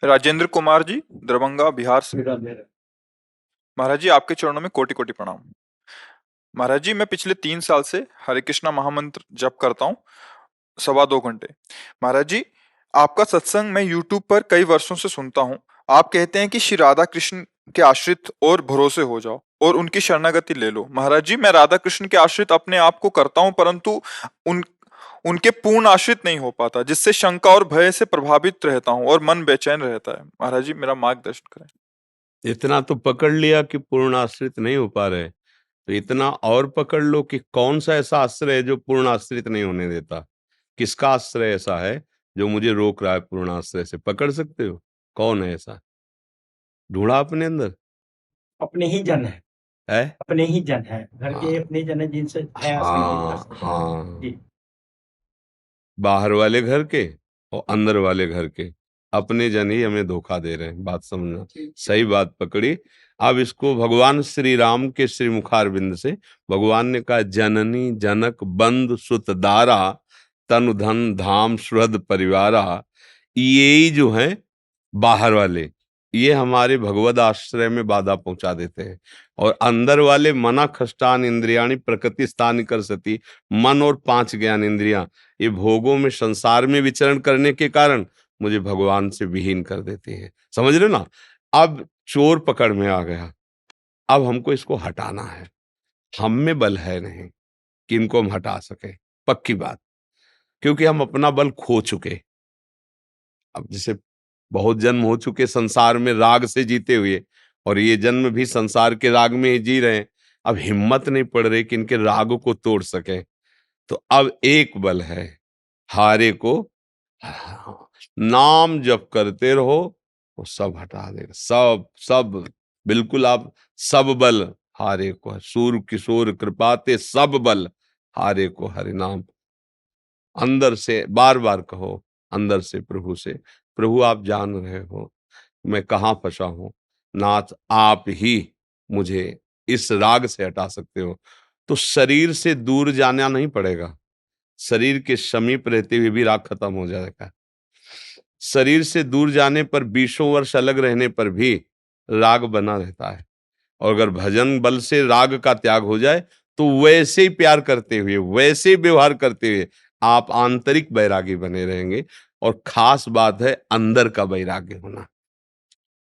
राजेंद्र कुमार जी, दरभंगा, बिहार से। मेरा मेरा महाराज जी, आपके चरणों में कोटि कोटि प्रणाम। महाराज जी, मैं पिछले 3 साल से हरे कृष्णा महामंत्र जप करता हूँ, 2.25 घंटे। महाराज जी, आपका सत्संग मैं यूट्यूब पर कई वर्षों से सुनता हूँ। आप कहते हैं कि श्री राधा कृष्ण के आश्रित और भरोसे हो जाओ और उनकी शरणागति ले लो। महाराज जी, मैं राधा कृष्ण के आश्रित अपने आप को करता हूँ, परंतु उन उनके पूर्ण आश्रित नहीं हो पाता, जिससे शंका और भय से प्रभावित रहता हूँ और मन बेचैन रहता है। महाराज जी, मेरा मार्गदर्शन करें। इतना तो पकड़ लिया कि पूर्ण आश्रित नहीं हो पा रहे, तो इतना और पकड़ लो कि कौन सा ऐसा आश्रय है जो पूर्ण आश्रित नहीं होने देता। किसका आश्रय ऐसा है जो मुझे रोक रहा है पूर्ण आश्रय से? पकड़ सकते हो? कौन है ऐसा? ढूंढा अपने अंदर अपने ही जन है, है? अपने ही जन है, घर के हाँ अपने जन है जिनसे आयास नहीं नहीं कर हाँ सकते। हाँ, जी, बाहर वाले घर के और अंदर वाले घर के अपने जन ही हमें धोखा दे रहे हैं। बात समझना, सही बात पकड़ी। अब इसको भगवान श्री राम के श्री मुखारविंद से भगवान ने कहा, जननी जनक बंधु सुत दारा तनु धन धाम सुहृद परिवारा। ये ही जो है बाहर वाले, ये हमारे भगवद आश्रय में बाधा पहुंचा देते हैं। और अंदर वाले मना खष्टान इंद्रियाणी प्रकृति स्थान कर सती, मन और 5 ज्ञान इंद्रियां ये भोगों में संसार में विचरण करने के कारण मुझे भगवान से विहीन कर देती हैं। समझ रहे हो ना? अब चोर पकड़ में आ गया। अब हमको इसको हटाना है। हम में बल है नहीं कि इनको हम हटा सके, पक्की बात, क्योंकि हम अपना बल खो चुके। अब जैसे बहुत जन्म हो चुके संसार में राग से जीते हुए, और ये जन्म भी संसार के राग में ही जी रहे हैं। अब हिम्मत नहीं पड़ रही कि इनके राग को तोड़ सके। तो अब एक बल है, हारे को नाम जप करते रहो, वो सब हटा देगा। सब सब बिल्कुल। आप सब बल हारे को, सूर किशोर कृपाते सब बल हारे को हरि नाम। अंदर से बार बार कहो, अंदर से प्रभु से, प्रभु आप जान रहे हो मैं कहाँ फंसा हूं, नाथ आप ही मुझे इस राग से हटा सकते हो। तो शरीर से दूर जाना नहीं पड़ेगा, शरीर के समीप रहते हुए भी राग खत्म हो जाएगा। शरीर से दूर जाने पर 20 वर्ष अलग रहने पर भी राग बना रहता है। और अगर भजन बल से राग का त्याग हो जाए तो वैसे ही प्यार करते हुए, वैसे ही व्यवहार करते हुए आप आंतरिक वैरागी बने रहेंगे। और खास बात है अंदर का वैराग्य होना।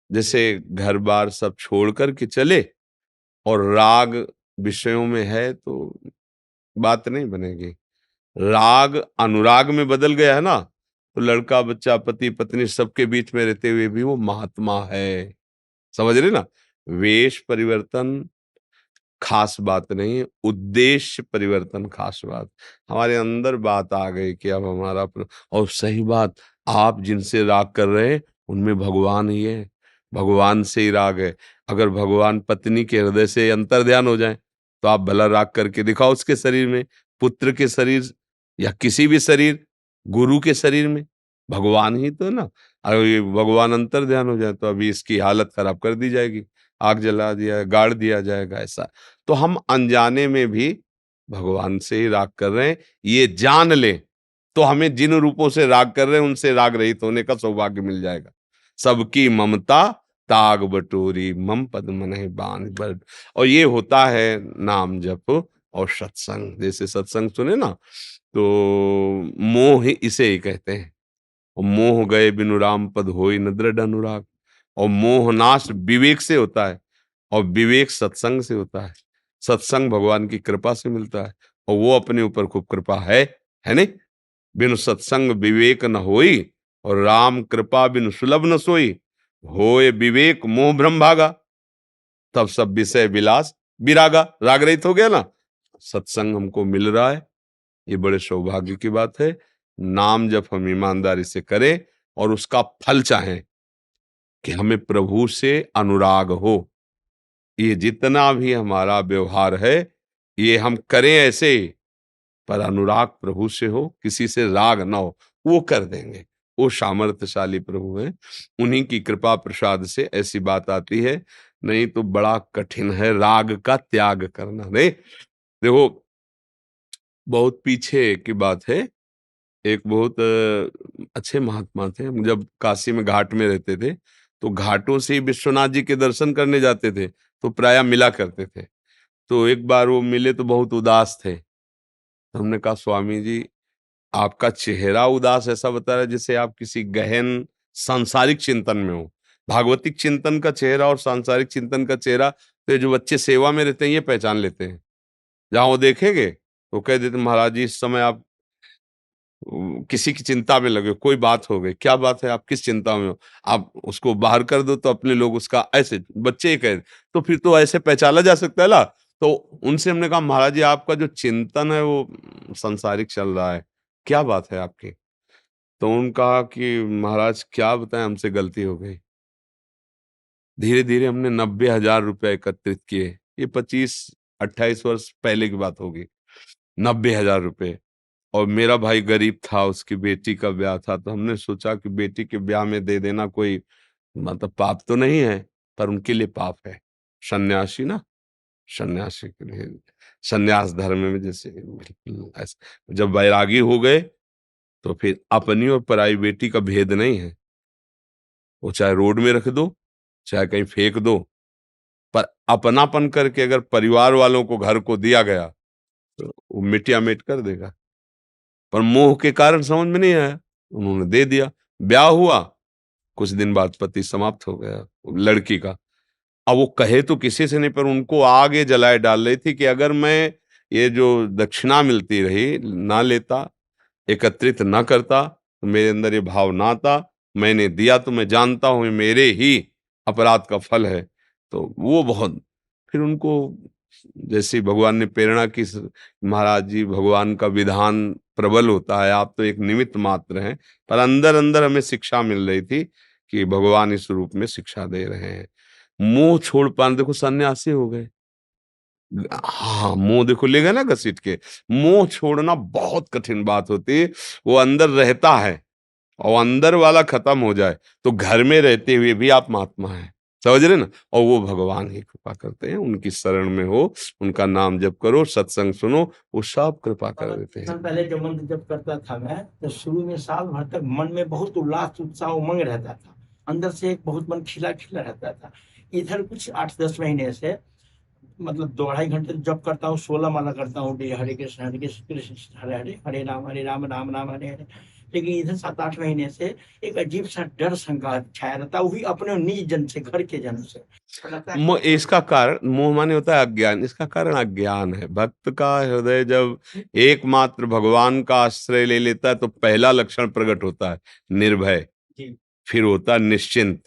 जैसे घर बार सब छोड़ कर के चले और राग विषयों में है तो बात नहीं बनेगी। राग अनुराग में बदल गया है ना, तो लड़का बच्चा पति पत्नी सबके बीच में रहते हुए भी वो महात्मा है। समझ रहे ना? वेश परिवर्तन खास बात नहीं, उद्देश्य परिवर्तन खास बात। हमारे अंदर बात आ गई कि अब हमारा और सही बात, आप जिनसे राग कर रहे हैं उनमें भगवान ही है, भगवान से ही राग है। अगर भगवान पत्नी के हृदय से अंतर ध्यान हो जाए तो आप भला राग करके दिखाओ उसके शरीर में, पुत्र के शरीर या किसी भी शरीर, गुरु के शरीर में भगवान ही तो है ना। अगर ये भगवान अंतर ध्यान हो जाए तो अभी इसकी हालत खराब कर दी जाएगी, आग जला दिया, गाड़ दिया जाएगा ऐसा। तो हम अनजाने में भी भगवान से ही राग कर रहे हैं, ये जान ले तो हमें जिन रूपों से राग कर रहे हैं उनसे राग रहित होने का सौभाग्य मिल जाएगा। सबकी ममता ताग बटोरी मम पद मनहि बांध बर। और ये होता है नाम जप और सत्संग। जैसे सत्संग सुने ना, तो मोह ही इसे ही कहते हैं। और मोह गए बिनु राम पद होई न दृढ़ अनुराग। और मोह नाश विवेक से होता है, और विवेक सत्संग से होता है। सत्संग भगवान की कृपा से मिलता है, और वो अपने ऊपर खूब कृपा है नहीं? बिनु सत्संग विवेक न होई, और राम कृपा बिनु सुलभ न सोई। होए विवेक मोह भ्रम भागा, तब सब विषय विलास विरागा। राग रहित हो गया ना। सत्संग हमको मिल रहा है, ये बड़े सौभाग्य की बात है। नाम जब हम ईमानदारी से करें और उसका फल चाहें कि हमें प्रभु से अनुराग हो। ये जितना भी हमारा व्यवहार है ये हम करें ऐसे, पर अनुराग प्रभु से हो, किसी से राग ना हो, वो कर देंगे। वो सामर्थ्यशाली प्रभु हैं, उन्हीं की कृपा प्रसाद से ऐसी बात आती है। नहीं तो बड़ा कठिन है राग का त्याग करना। नहीं देखो, बहुत पीछे की बात है। एक बहुत अच्छे महात्मा थे। हम जब काशी में घाट में रहते थे, तो घाटों से ही विश्वनाथ जी के दर्शन करने जाते थे, तो प्रायः मिला करते थे। तो एक बार वो मिले तो बहुत उदास थे। तो हमने कहा, स्वामी जी, आपका चेहरा उदास ऐसा बता रहा है जैसे आप किसी गहन सांसारिक चिंतन में हो। भागवतिक चिंतन का चेहरा और सांसारिक चिंतन का चेहरा तो ये जो बच्चे सेवा में रहते हैं ये पहचान लेते हैं। जहां वो देखेंगे तो कह देते, महाराज जी इस समय आप किसी की चिंता में लगे हो, कोई बात हो गई, क्या बात है, आप किस चिंता में हो, आप उसको बाहर कर दो तो अपने लोग उसका ऐसे बच्चे ही कह, तो फिर तो ऐसे पहचाना जा सकता है ना। तो उनसे हमने कहा, महाराज जी आपका जो चिंतन है वो संसारिक चल रहा है, क्या बात है आपकी। तो उन्होंने कहा कि महाराज क्या बताएं, हमसे गलती हो गई। धीरे धीरे हमने 90,000 रुपए एकत्रित किए। ये 25-28 वर्ष पहले की बात होगी। 90,000 रुपए। और मेरा भाई गरीब था, उसकी बेटी का ब्याह था, तो हमने सोचा कि बेटी के ब्याह में दे देना कोई मतलब पाप तो नहीं है, पर उनके लिए पाप है। सन्यासी ना, सन्यासी के लिए सन्यास धर्म में जैसे बिल्कुल ऐसे जब वैरागी हो गए तो फिर अपनी और पराई बेटी का भेद नहीं है। वो चाहे रोड में रख दो, चाहे कहीं फेंक दो, पर अपनापन करके अगर परिवार वालों को घर को दिया गया तो वो मिटिया मिट कर देगा। पर मोह के कारण समझ में नहीं आया, उन्होंने दे दिया। ब्याह हुआ, कुछ दिन बाद पति समाप्त हो गया लड़की का। अब वो कहे तो किसी से नहीं, पर उनको आगे जलाए डाल रही थी कि अगर मैं ये जो दक्षिणा मिलती रही ना लेता, एकत्रित ना करता, तो मेरे अंदर ये भाव ना आता, मैंने दिया तो मैं जानता हूं ये मेरे ही अपराध का फल है। तो वो बहुत फिर उनको जैसे भगवान ने प्रेरणा की, महाराज जी भगवान का विधान प्रबल होता है, आप तो एक निमित्त मात्र हैं, पर अंदर अंदर हमें शिक्षा मिल रही थी कि भगवान इस रूप में शिक्षा दे रहे हैं। मोह छोड़ पाना, देखो सन्यासी हो गए, हाँ मोह देखो ले गए ना घसीट के। मोह छोड़ना बहुत कठिन बात होती है, वो अंदर रहता है और अंदर वाला खत्म हो जाए तो घर में रहते हुए भी आप महात्मा हैं, समझ रहे ना। और वो भगवान ही कृपा करते हैं, उनकी शरण में हो, उनका नाम जप करो, सत्संग सुनो, वो सब कृपा कर देते हैं। पहले जब मंत्र जप करता था मैं, तो शुरू में साल भर तक मन में बहुत उल्लास उत्साह उमंग रहता था, अंदर से एक बहुत मन खिला खिला रहता था। इधर कुछ 8-10 महीने से मतलब 2-2.5 घंटे जप करता हूँ, 16 माला करता हूँ, हरे कृष्ण कृष्ण कृष्ण हरे हरे, हरे राम राम राम हरे हरे। लेकिन इधर 7-8 महीने से एक अजीब सा डर शंका छाया रहता है, वो भी अपने निज जन से, घर के जन से। इसका कारण मोह माने होता है अज्ञान, इसका कारण अज्ञान है। भक्त का हृदय जब एकमात्र भगवान का आश्रय ले लेता है तो पहला लक्षण प्रकट होता है निर्भय, फिर होता है निश्चिंत,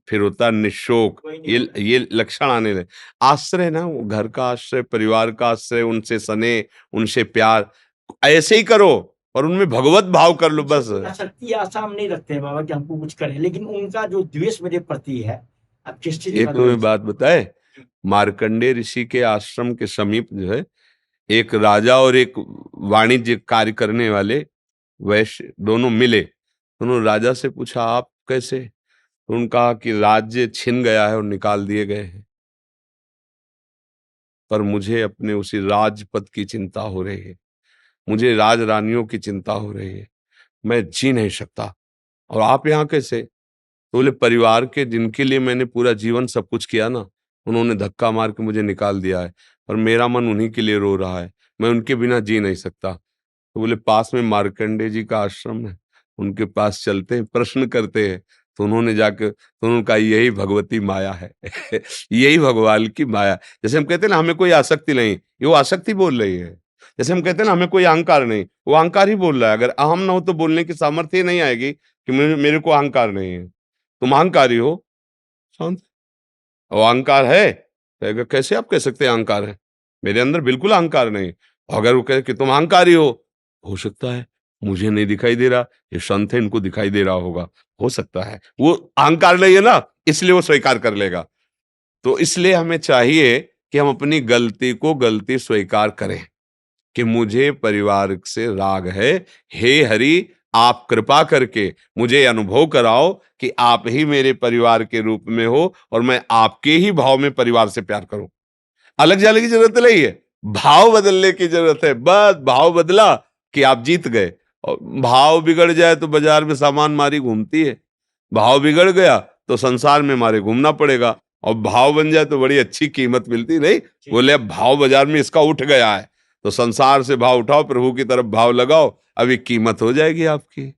फिर होता है निशोक। ये लक्षण आने लगे। आश्रय ना, वो घर का आश्रय, परिवार का आश्रय, उनसे स्नेह, उनसे प्यार, ऐसे ही करो और उनमें भगवत भाव कर लो बस। शक्ति आशा हम नहीं रखते हैं बाबा कि हमको कुछ करें, लेकिन उनका जो द्वेष मेरे प्रति है, अब किस चीज एक तुम्हें बात बताए, मार्कंडे ऋषि के आश्रम के समीप जो है एक राजा और एक वाणिज्य कार्य करने वाले वैश्य दोनों मिले। उन्होंने राजा से पूछा आप कैसे, तो उन्होंने कहा कि राज्य छिन गया है और निकाल दिए गए हैं, पर मुझे अपने उसी राजपद की चिंता हो रही है, मुझे राज रानियों की चिंता हो रही है, मैं जी नहीं सकता। और आप यहाँ कैसे, तो बोले परिवार के जिनके लिए मैंने पूरा जीवन सब कुछ किया ना, उन्होंने धक्का मार के मुझे निकाल दिया है, और मेरा मन उन्हीं के लिए रो रहा है, मैं उनके बिना जी नहीं सकता। तो बोले पास में मार्कंडे जी का आश्रम है, उनके पास चलते हैं, प्रश्न करते हैं। तो उन्होंने जाकर तो उन्होंने कहा यही भगवती माया है यही भगवान की माया। जैसे हम कहते हैं ना हमें कोई आसक्ति नहीं, ये वो आसक्ति बोल रही है। जैसे हम कहते हैं ना हमें कोई अहंकार नहीं, वो अहंकार ही बोल रहा है। अगर अहम ना हो तो बोलने की सामर्थ्य नहीं आएगी कि मेरे को अहंकार नहीं है। तुम अहंकारी हो, शांत। और अहंकार है तो कैसे आप कह सकते हैं अहंकार है, मेरे अंदर बिल्कुल अहंकार नहीं। अगर वो कहे कि तुम अहंकारी हो सकता है, मुझे नहीं दिखाई दे रहा, ये संत है इनको दिखाई दे रहा होगा, हो सकता है। वो अहंकार नहीं है ना, इसलिए वो स्वीकार कर लेगा। तो इसलिए हमें चाहिए कि हम अपनी गलती को गलती स्वीकार करें कि मुझे परिवार से राग है, हे हरि आप कृपा करके मुझे अनुभव कराओ कि आप ही मेरे परिवार के रूप में हो और मैं आपके ही भाव में परिवार से प्यार करूं। अलग जाने की जरूरत नहीं है, भाव बदलने की जरूरत है। बस भाव बदला कि आप जीत गए। और भाव बिगड़ जाए तो बाजार में सामान मारी घूमती है, भाव बिगड़ गया तो संसार में मारे घूमना पड़ेगा, और भाव बन जाए तो बड़ी अच्छी कीमत मिलती नहीं। बोले अब भाव बाजार में इसका उठ गया है तो संसार से भाव उठाओ, प्रभु की तरफ भाव लगाओ, अभी कीमत हो जाएगी आपकी।